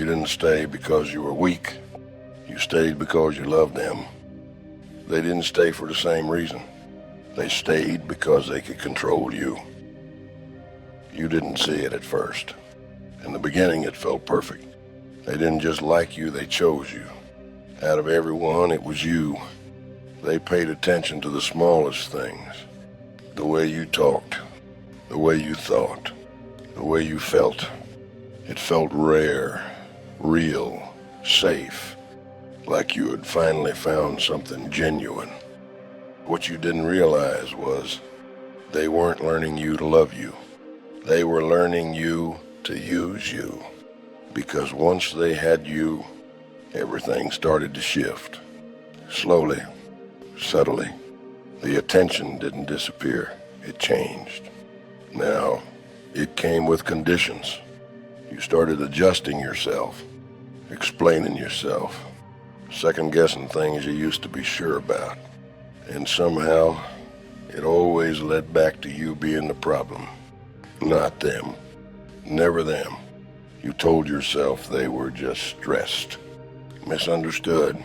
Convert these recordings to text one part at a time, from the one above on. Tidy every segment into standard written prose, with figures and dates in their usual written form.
You didn't stay because you were weak. You stayed because you loved them. They didn't stay for the same reason. They stayed because they could control you. You didn't see it at first. In the beginning, it felt perfect. They didn't just like you, they chose you. Out of everyone, it was you. They paid attention to the smallest things. The way you talked, the way you thought, the way you felt. It felt rare, real, safe, like you had finally found something genuine. What you didn't realize was they weren't learning you to love you. They were learning you to use you. Because once they had you, everything started to shift. Slowly, subtly. The attention didn't disappear, it changed. Now, it came with conditions. You started adjusting yourself, explaining yourself, second-guessing things you used to be sure about. And somehow, it always led back to you being the problem. Not them. Never them. You told yourself they were just stressed, misunderstood,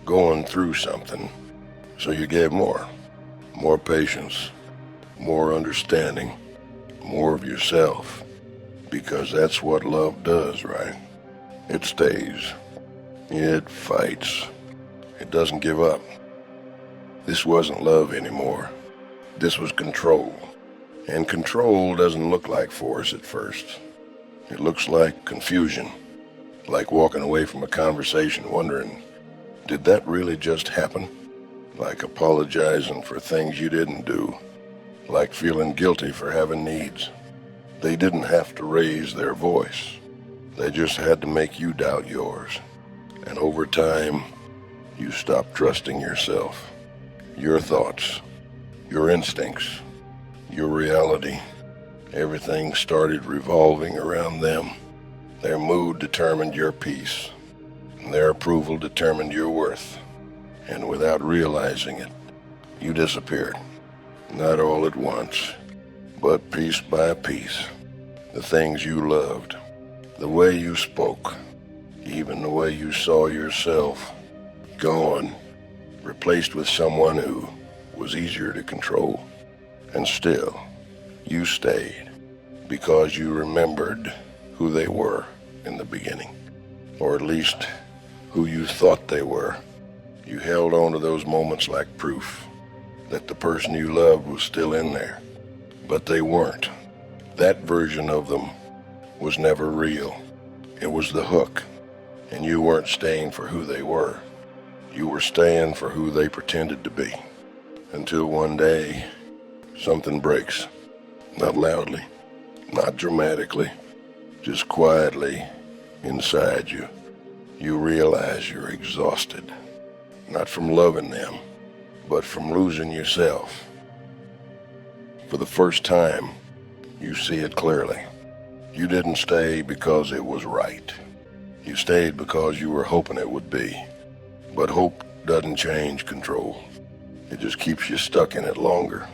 going through something. So you gave more patience, more understanding, more of yourself. Because that's what love does, right? It stays. It fights. It doesn't give up. This wasn't love anymore. This was control. And control doesn't look like force at first. It looks like confusion, like walking away from a conversation wondering, did that really just happen? Like apologizing for things you didn't do, like feeling guilty for having needs. They didn't have to raise their voice. They just had to make you doubt yours. And over time, you stopped trusting yourself, your thoughts, your instincts, your reality. Everything started revolving around them. Their mood determined your peace. And their approval determined your worth. And without realizing it, you disappeared. Not all at once, but piece by piece. The things you loved, the way you spoke, even the way you saw yourself, gone, replaced with someone who was easier to control. And still, you stayed because you remembered who they were in the beginning, or at least who you thought they were. You held on to those moments like proof that the person you loved was still in there, but they weren't. That version of them was never real. It was the hook, and you weren't staying for who they were. You were staying for who they pretended to be. Until one day, something breaks. Not loudly, not dramatically, just quietly inside you. You realize you're exhausted, not from loving them, but from losing yourself. For the first time, you see it clearly. You didn't stay because it was right. You stayed because you were hoping it would be. But hope doesn't change control. It just keeps you stuck in it longer.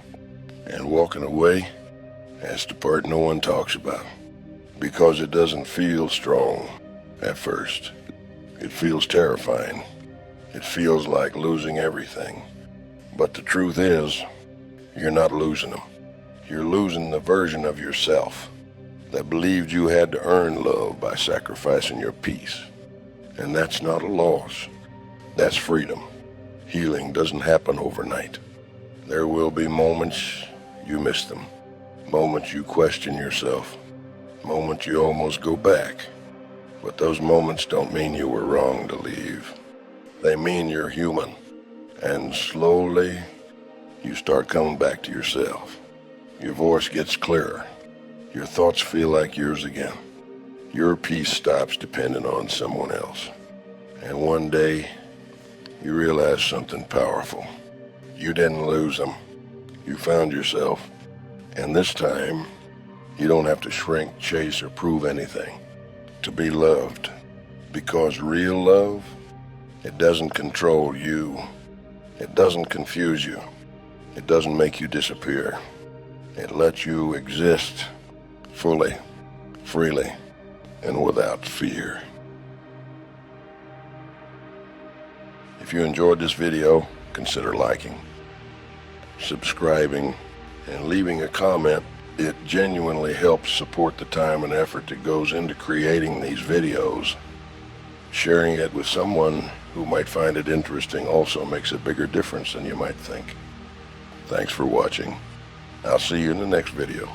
And walking away, that's the part no one talks about. Because it doesn't feel strong at first. It feels terrifying. It feels like losing everything. But the truth is, you're not losing them. You're losing the version of yourself that believed you had to earn love by sacrificing your peace. And that's not a loss. That's freedom. Healing doesn't happen overnight. There will be moments you miss them. Moments you question yourself. Moments you almost go back. But those moments don't mean you were wrong to leave. They mean you're human. And slowly, you start coming back to yourself. Your voice gets clearer. Your thoughts feel like yours again. Your peace stops depending on someone else. And one day, you realize something powerful. You didn't lose them. You found yourself. And this time, you don't have to shrink, chase, or prove anything to be loved. Because real love, it doesn't control you. It doesn't confuse you. It doesn't make you disappear. It lets you exist fully, freely, and without fear. If you enjoyed this video, consider liking, subscribing, and leaving a comment. It genuinely helps support the time and effort that goes into creating these videos. Sharing it with someone who might find it interesting also makes a bigger difference than you might think. Thanks for watching. I'll see you in the next video.